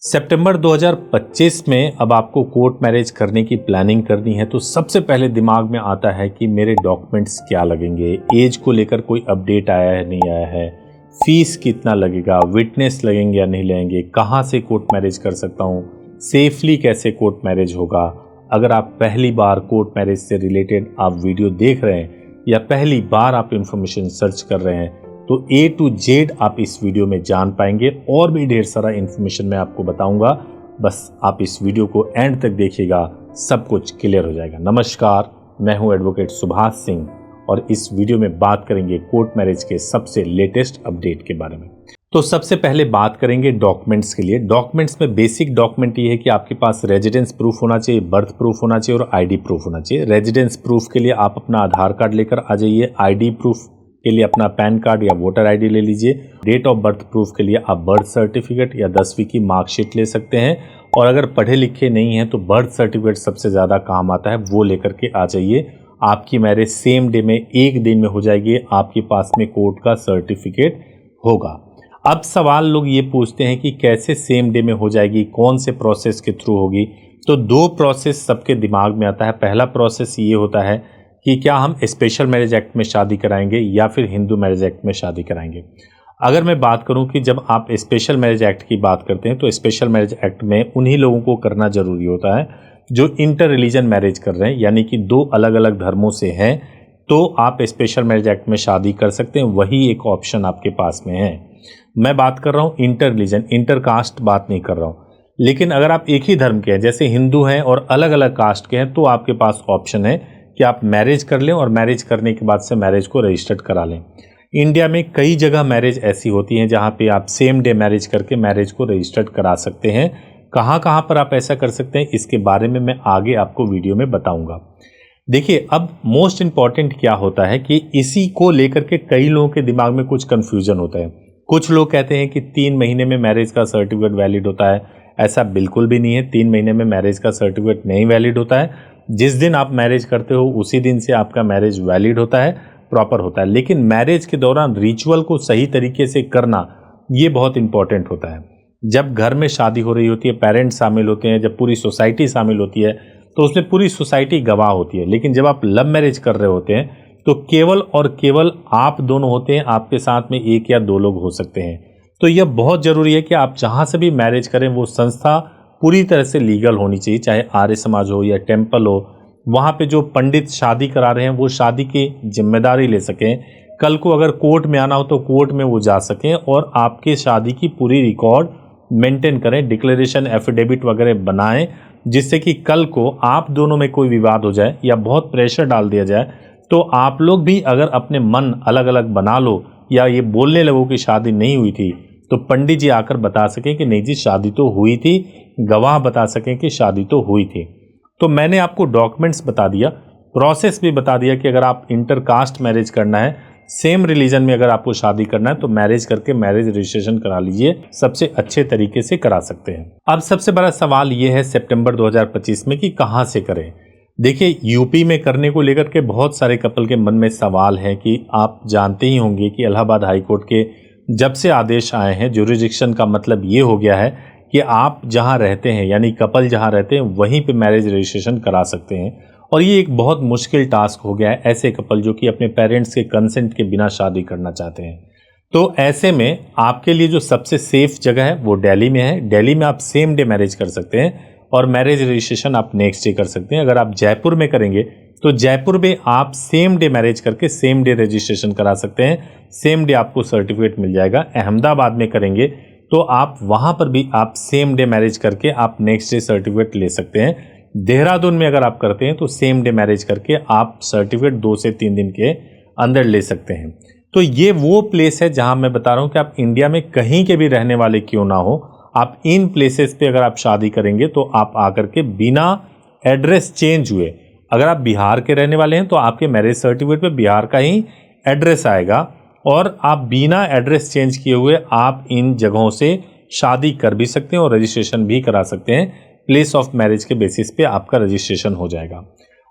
सितंबर 2025 में अब आपको कोर्ट मैरिज करने की प्लानिंग करनी है तो सबसे पहले दिमाग में आता है कि मेरे डॉक्यूमेंट्स क्या लगेंगे, एज को लेकर कोई अपडेट आया है नहीं आया है, फीस कितना लगेगा, विटनेस लगेंगे या नहीं लगेंगे, कहाँ से कोर्ट मैरिज कर सकता हूँ, सेफली कैसे कोर्ट मैरिज होगा। अगर आप पहली बार कोर्ट मैरिज से रिलेटेड आप वीडियो देख रहे हैं या पहली बार आप इंफॉर्मेशन सर्च कर रहे हैं तो A to Z आप इस वीडियो में जान पाएंगे और भी ढेर सारा इन्फॉर्मेशन मैं आपको बताऊंगा। बस आप इस वीडियो को एंड तक देखिएगा, सब कुछ क्लियर हो जाएगा। नमस्कार, मैं हूं एडवोकेट सुभाष सिंह और इस वीडियो में बात करेंगे कोर्ट मैरिज के सबसे लेटेस्ट अपडेट के बारे में। तो सबसे पहले बात करेंगे डॉक्यूमेंट्स के लिए। डॉक्यूमेंट्स में बेसिक डॉक्यूमेंट ये है कि आपके पास रेजिडेंस प्रूफ होना चाहिए, बर्थ प्रूफ होना चाहिए और ID प्रूफ होना चाहिए। रेजिडेंस प्रूफ के लिए आप अपना आधार कार्ड लेकर आ जाइए, ID प्रूफ के लिए अपना पैन कार्ड या वोटर ID ले लीजिए। डेट ऑफ बर्थ प्रूफ के लिए आप बर्थ सर्टिफिकेट या 10वीं की मार्कशीट ले सकते हैं और अगर पढ़े लिखे नहीं हैं तो बर्थ सर्टिफिकेट सबसे ज़्यादा काम आता है, वो लेकर के आ जाइए। आपकी मैरिज सेम डे में, एक दिन में हो जाएगी, आपके पास में कोर्ट का सर्टिफिकेट होगा। अब सवाल लोग ये पूछते हैं कि कैसे सेम डे में हो जाएगी, कौन से प्रोसेस के थ्रू होगी। तो दो प्रोसेस सबके दिमाग में आता है। पहला प्रोसेस ये होता है कि क्या हम स्पेशल मैरिज एक्ट में शादी कराएंगे या फिर हिंदू मैरिज एक्ट में शादी कराएंगे। अगर मैं बात करूं कि जब आप स्पेशल मैरिज एक्ट की बात करते हैं तो स्पेशल मैरिज एक्ट में उन्हीं लोगों को करना जरूरी होता है जो इंटर रिलीजन मैरिज कर रहे हैं, यानी कि दो अलग अलग धर्मों से हैं, तो आप स्पेशल मैरिज एक्ट में शादी कर सकते हैं। वही एक ऑप्शन आपके पास में है। मैं बात कर रहा हूँ इंटर रिलीजन, इंटर कास्ट बात नहीं कर रहा हूँ। लेकिन अगर आप एक ही धर्म के हैं, जैसे हिंदू हैं और अलग अलग कास्ट के हैं, तो आपके पास ऑप्शन है कि आप मैरिज कर लें और मैरिज करने के बाद से मैरिज को रजिस्टर्ड करा लें। इंडिया में कई जगह मैरिज ऐसी होती हैं जहां पे आप सेम डे मैरिज करके मैरिज को रजिस्टर्ड करा सकते हैं। कहां कहां पर आप ऐसा कर सकते हैं, इसके बारे में मैं आगे आपको वीडियो में बताऊंगा। देखिए, अब मोस्ट इंपॉर्टेंट क्या होता है कि इसी को लेकर के कई लोगों के दिमाग में कुछ कंफ्यूजन होता है। कुछ लोग कहते हैं कि 3 महीने में मैरिज का सर्टिफिकेट वैलिड होता है। ऐसा बिल्कुल भी नहीं है। 3 महीने में मैरिज का सर्टिफिकेट नहीं वैलिड होता है। जिस दिन आप मैरिज करते हो उसी दिन से आपका मैरिज वैलिड होता है, प्रॉपर होता है। लेकिन मैरिज के दौरान रिचुअल को सही तरीके से करना ये बहुत इंपॉर्टेंट होता है। जब घर में शादी हो रही होती है, पेरेंट्स शामिल होते हैं, जब पूरी सोसाइटी शामिल होती है तो उसमें पूरी सोसाइटी गवाह होती है। लेकिन जब आप लव मैरिज कर रहे होते हैं तो केवल और केवल आप दोनों होते हैं, आपके साथ में 1 या 2 लोग हो सकते हैं। तो यह बहुत ज़रूरी है कि आप जहाँ से भी मैरिज करें वो संस्था पूरी तरह से लीगल होनी चाहिए, चाहे आर्य समाज हो या टेम्पल हो। वहाँ पे जो पंडित शादी करा रहे हैं वो शादी की जिम्मेदारी ले सकें। कल को अगर कोर्ट में आना हो तो कोर्ट में वो जा सकें और आपके शादी की पूरी रिकॉर्ड मेंटेन करें, डिक्लेरेशन एफिडेविट वगैरह बनाएं, जिससे कि कल को आप दोनों में कोई विवाद हो जाए या बहुत प्रेशर डाल दिया जाए तो आप लोग भी अगर अपने मन अलग अलग बना लो या ये बोलने लगो कि शादी नहीं हुई थी, तो पंडित जी आकर बता सकें कि नहीं जी शादी तो हुई थी, गवाह बता सकें कि शादी तो हुई थी। तो मैंने आपको डॉक्यूमेंट्स बता दिया, प्रोसेस भी बता दिया कि अगर आप इंटर कास्ट मैरिज करना है, सेम रिलीजन में अगर आपको शादी करना है तो मैरिज करके मैरिज रजिस्ट्रेशन करा लीजिए, सबसे अच्छे तरीके से करा सकते हैं। अब सबसे बड़ा सवाल ये है सितंबर 2025 में कि कहाँ से करें। देखिए, यूपी में करने को लेकर के बहुत सारे कपल के मन में सवाल है कि आप जानते ही होंगे कि इलाहाबाद हाईकोर्ट के जब से आदेश आए हैं, ज्यूरिसडिक्शन का मतलब ये हो गया है कि आप जहां रहते हैं, यानी कपल जहां रहते हैं वहीं पे मैरिज रजिस्ट्रेशन करा सकते हैं। और ये एक बहुत मुश्किल टास्क हो गया है ऐसे कपल जो कि अपने पेरेंट्स के कंसेंट के बिना शादी करना चाहते हैं। तो ऐसे में आपके लिए जो सबसे सेफ जगह है वो दिल्ली में है। दिल्ली में आप सेम डे मैरिज कर सकते हैं और मैरिज रजिस्ट्रेशन आप नेक्स्ट डे कर सकते हैं। अगर आप जयपुर में करेंगे तो जयपुर में आप सेम डे मैरिज करके सेम डे रजिस्ट्रेशन करा सकते हैं, सेम डे आपको सर्टिफिकेट मिल जाएगा। अहमदाबाद में करेंगे तो आप वहां पर भी आप सेम डे मैरिज करके आप नेक्स्ट डे सर्टिफिकेट ले सकते हैं। देहरादून में अगर आप करते हैं तो सेम डे मैरिज करके आप सर्टिफिकेट 2 से 3 दिन के अंदर ले सकते हैं। तो ये वो प्लेस है जहां मैं बता रहा हूं कि आप इंडिया में कहीं के भी रहने वाले क्यों ना हो, आप इन प्लेसेस पे अगर आप शादी करेंगे तो आप आकर के बिना एड्रेस चेंज हुए, अगर आप बिहार के रहने वाले हैं तो आपके मैरिज सर्टिफिकेट पे बिहार का ही एड्रेस आएगा और आप बिना एड्रेस चेंज किए हुए आप इन जगहों से शादी कर भी सकते हैं और रजिस्ट्रेशन भी करा सकते हैं। प्लेस ऑफ मैरिज के बेसिस पे आपका रजिस्ट्रेशन हो जाएगा।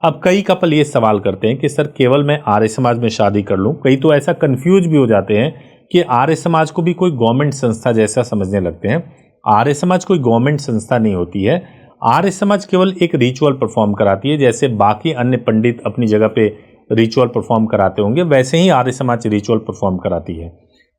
अब कई कपल ये सवाल करते हैं कि सर केवल मैं आर्य समाज में शादी कर लूं। कई तो ऐसा कंफ्यूज भी हो जाते हैं कि आर्य समाज को भी कोई गवर्नमेंट संस्था जैसा समझने लगते हैं। आर्य समाज कोई गवर्नमेंट संस्था नहीं होती है। आर्य समाज केवल एक रिचुअल परफॉर्म कराती है, जैसे बाकी अन्य पंडित अपनी जगह पे रिचुअल परफॉर्म कराते होंगे, वैसे ही आर्य समाज रिचुअल परफॉर्म कराती है।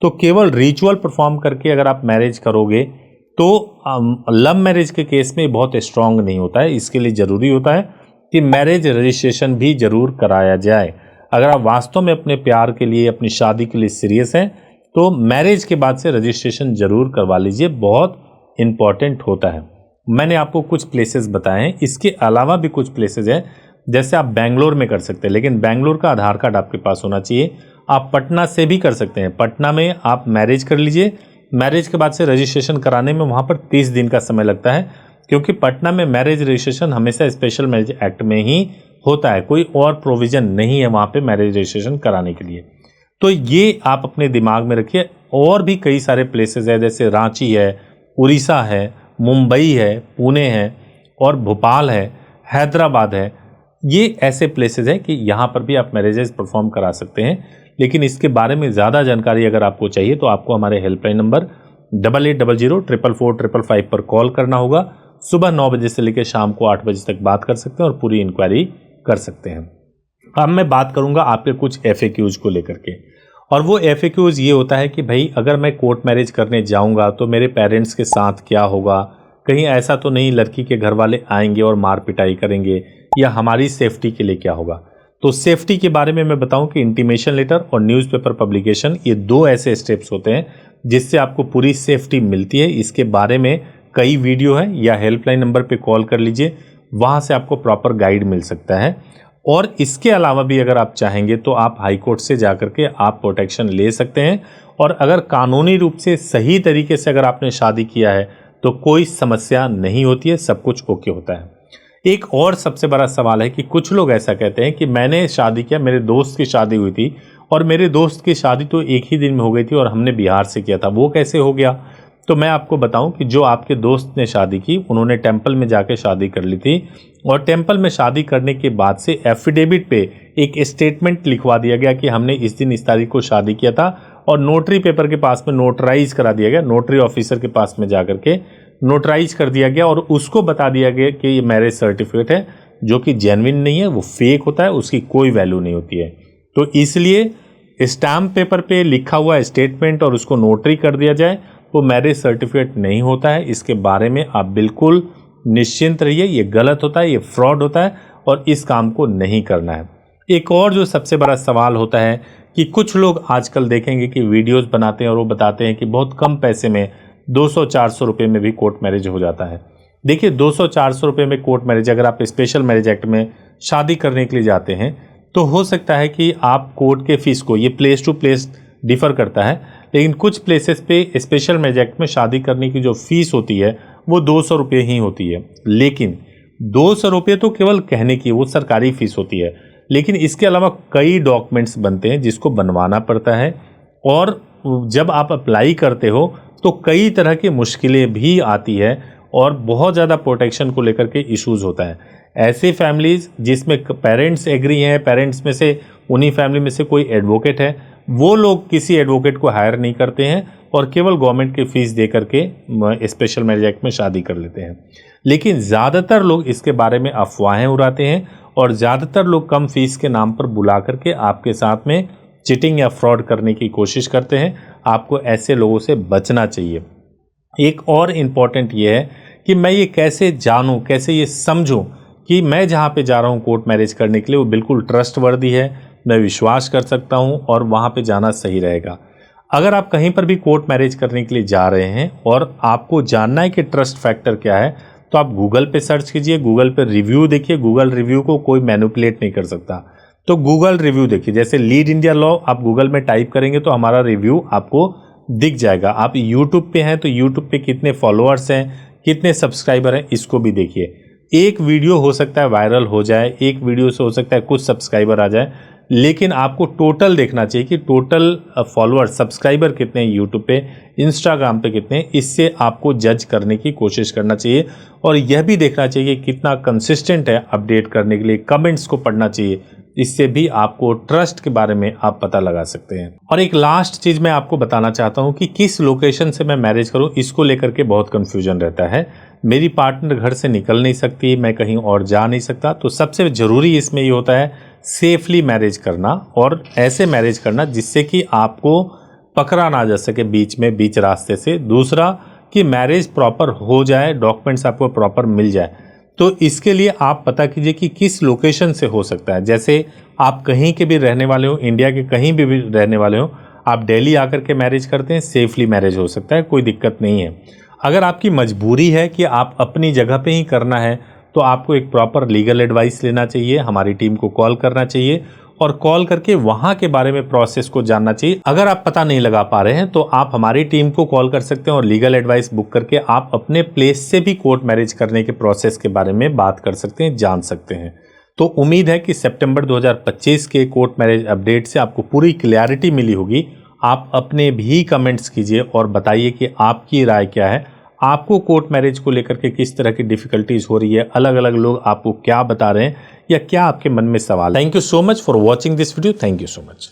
तो केवल रिचुअल परफॉर्म करके अगर आप मैरिज करोगे तो लव मैरिज के केस में बहुत स्ट्रांग नहीं होता है। इसके लिए ज़रूरी होता है कि मैरिज रजिस्ट्रेशन भी जरूर कराया जाए। अगर आप वास्तव में अपने प्यार के लिए, अपनी शादी के लिए सीरियस हैं तो मैरिज के बाद से रजिस्ट्रेशन जरूर करवा लीजिए, बहुत इम्पॉर्टेंट होता है। मैंने आपको कुछ प्लेसेस बताए हैं, इसके अलावा भी कुछ प्लेसेस हैं, जैसे आप बेंगलोर में कर सकते हैं, लेकिन बेंगलोर का आधार कार्ड आपके पास होना चाहिए। आप पटना से भी कर सकते हैं, पटना में आप मैरिज कर लीजिए। मैरिज के बाद से रजिस्ट्रेशन कराने में वहाँ पर 30 दिन का समय लगता है, क्योंकि पटना में मैरिज रजिस्ट्रेशन हमेशा स्पेशल मैरिज एक्ट में ही होता है, कोई और प्रोविज़न नहीं है वहाँ पे मैरिज रजिस्ट्रेशन कराने के लिए। तो ये आप अपने दिमाग में रखिए। और भी कई सारे प्लेसेस है, जैसे रांची है, उड़ीसा है, मुंबई है, पुणे है और भोपाल है, हैदराबाद है। ये ऐसे प्लेसेस हैं कि यहाँ पर भी आप मैरिजेस परफॉर्म करा सकते हैं। लेकिन इसके बारे में ज़्यादा जानकारी अगर आपको चाहिए तो आपको हमारे हेल्पलाइन नंबर 8800445555 पर कॉल करना होगा। सुबह 9 बजे से लेकर शाम को 8 बजे तक बात कर सकते हैं और पूरी इंक्वायरी कर सकते हैं। अब मैं बात करूंगा आपके कुछ FAQs को लेकर के, और वो FAQs ये होता है कि भाई अगर मैं कोर्ट मैरिज करने जाऊंगा तो मेरे पेरेंट्स के साथ क्या होगा, कहीं ऐसा तो नहीं लड़की के घर वाले आएंगे और मार पिटाई करेंगे, या हमारी सेफ्टी के लिए क्या होगा। तो सेफ्टी के बारे में मैं बताऊं कि इंटीमेशन लेटर और न्यूज़पेपर पब्लिकेशन, ये 2 ऐसे स्टेप्स होते हैं जिससे आपको पूरी सेफ्टी मिलती है। इसके बारे में कई वीडियो है, या हेल्पलाइन नंबर पे कॉल कर लीजिए, वहाँ से आपको प्रॉपर गाइड मिल सकता है। और इसके अलावा भी अगर आप चाहेंगे तो आप हाई कोर्ट से जाकर के आप प्रोटेक्शन ले सकते हैं। और अगर कानूनी रूप से सही तरीके से अगर आपने शादी किया है तो कोई समस्या नहीं होती है, सब कुछ ओके होता है। एक और सबसे बड़ा सवाल है कि कुछ लोग ऐसा कहते हैं कि मैंने शादी किया, मेरे दोस्त की शादी हुई थी और मेरे दोस्त की शादी तो एक ही दिन में हो गई थी और हमने बिहार से किया था, वो कैसे हो गया। तो मैं आपको बताऊं कि जो आपके दोस्त ने शादी की, उन्होंने टेंपल में जाके शादी कर ली थी, और टेंपल में शादी करने के बाद से एफिडेविट पे एक स्टेटमेंट लिखवा दिया गया कि हमने इस दिन इस तारीख को शादी किया था, और नोटरी पेपर के पास में नोटराइज करा दिया गया, नोटरी ऑफिसर के पास में जाकर के नोटराइज कर दिया गया, और उसको बता दिया गया कि ये मैरिज सर्टिफिकेट है, जो कि जेन्युइन नहीं है, वो फेक होता है, उसकी कोई वैल्यू नहीं होती है। तो इसलिए स्टैम्प पेपर पे लिखा हुआ स्टेटमेंट और उसको नोटरी कर दिया जाए वो मैरिज सर्टिफिकेट नहीं होता है। इसके बारे में आप बिल्कुल निश्चिंत रहिए, ये गलत होता है, ये फ्रॉड होता है और इस काम को नहीं करना है। एक और जो सबसे बड़ा सवाल होता है कि कुछ लोग आजकल देखेंगे कि वीडियोस बनाते हैं और वो बताते हैं कि बहुत कम पैसे में 200-400 रुपये में भी कोर्ट मैरिज हो जाता है। देखिए 200-400 रुपये में कोर्ट मैरिज, अगर आप स्पेशल मैरिज एक्ट में शादी करने के लिए जाते हैं तो हो सकता है कि आप कोर्ट के फीस को, ये प्लेस टू प्लेस डिफ़र करता है, लेकिन कुछ प्लेसेस पे स्पेशल मैरिज एक्ट में शादी करने की जो फीस होती है वो 200 रुपये ही होती है। लेकिन 200 रुपये तो केवल कहने की, वो सरकारी फीस होती है, लेकिन इसके अलावा कई डॉक्यूमेंट्स बनते हैं जिसको बनवाना पड़ता है, और जब आप अप्लाई करते हो तो कई तरह की मुश्किलें भी आती है और बहुत ज़्यादा प्रोटेक्शन को लेकर के इश्यूज़ होता है। ऐसे फैमिलीज़ जिसमें पेरेंट्स एग्री हैं, पेरेंट्स में से उन्हीं फैमिली में से कोई एडवोकेट है, वो लोग किसी एडवोकेट को हायर नहीं करते हैं और केवल गवर्नमेंट की फ़ीस दे करके स्पेशल मैरिज एक्ट में शादी कर लेते हैं। लेकिन ज़्यादातर लोग इसके बारे में अफवाहें उड़ाते हैं और ज़्यादातर लोग कम फीस के नाम पर बुला करके आपके साथ में चिटिंग या फ्रॉड करने की कोशिश करते हैं। आपको ऐसे लोगों से बचना चाहिए। एक और इम्पॉर्टेंट ये है कि मैं ये कैसे जानूं, कैसे ये समझूं कि मैं जहाँ पे जा रहा हूँ कोर्ट मैरिज करने के लिए वो बिल्कुल ट्रस्टवर्दी है, मैं विश्वास कर सकता हूँ और वहाँ पे जाना सही रहेगा। अगर आप कहीं पर भी कोर्ट मैरिज करने के लिए जा रहे हैं और आपको जानना है कि ट्रस्ट फैक्टर क्या है, तो आप गूगल पे सर्च कीजिए, गूगल पे रिव्यू देखिए। गूगल रिव्यू को कोई मैनिपुलेट नहीं कर सकता, तो गूगल रिव्यू देखिए। जैसे लीड इंडिया लॉ आप गूगल में टाइप करेंगे तो हमारा रिव्यू आपको दिख जाएगा। आप यूट्यूब पे हैं तो यूट्यूब पे कितने फॉलोअर्स हैं, कितने सब्सक्राइबर हैं, इसको भी देखिए। एक वीडियो हो सकता है वायरल हो जाए, एक वीडियो से हो सकता है कुछ सब्सक्राइबर आ जाए, लेकिन आपको टोटल देखना चाहिए कि टोटल फॉलोअर सब्सक्राइबर कितने हैं यूट्यूब पे, इंस्टाग्राम पे कितने हैं। इससे आपको जज करने की कोशिश करना चाहिए और यह भी देखना चाहिए कि कितना कंसिस्टेंट है अपडेट करने के लिए। कमेंट्स को पढ़ना चाहिए, इससे भी आपको ट्रस्ट के बारे में आप पता लगा सकते हैं। और एक लास्ट चीज मैं आपको बताना चाहता हूं कि किस लोकेशन से मैं मैरिज करूं, इसको लेकर के बहुत कंफ्यूजन रहता है। मेरी पार्टनर घर से निकल नहीं सकती, मैं कहीं और जा नहीं सकता, तो सबसे जरूरी इसमें ये होता है सेफली मैरिज करना और ऐसे मैरिज करना जिससे कि आपको पकड़ा ना जा सके बीच रास्ते से। दूसरा कि मैरिज प्रॉपर हो जाए, डॉक्यूमेंट्स आपको प्रॉपर मिल जाए। तो इसके लिए आप पता कीजिए कि किस लोकेशन से हो सकता है। जैसे आप कहीं के भी रहने वाले हो, इंडिया के कहीं भी रहने वाले हो, आप दिल्ली आकर के मैरिज करते हैं, सेफली मैरिज हो सकता है, कोई दिक्कत नहीं है। अगर आपकी मजबूरी है कि आप अपनी जगह पे ही करना है तो आपको एक प्रॉपर लीगल एडवाइस लेना चाहिए, हमारी टीम को कॉल करना चाहिए और कॉल करके वहां के बारे में प्रोसेस को जानना चाहिए। अगर आप पता नहीं लगा पा रहे हैं तो आप हमारी टीम को कॉल कर सकते हैं और लीगल एडवाइस बुक करके आप अपने प्लेस से भी कोर्ट मैरिज करने के प्रोसेस के बारे में बात कर सकते हैं, जान सकते हैं। तो उम्मीद है कि सितंबर 2025 के कोर्ट मैरिज अपडेट से आपको पूरी क्लैरिटी मिली होगी। आप अपने भी कमेंट्स कीजिए और बताइए कि आपकी राय क्या है, आपको कोर्ट मैरिज को लेकर के किस तरह की डिफिकल्टीज हो रही है, अलग अलग लोग आपको क्या बता रहे हैं या क्या आपके मन में सवाल है। Thank you so much for watching this video. Thank you so much.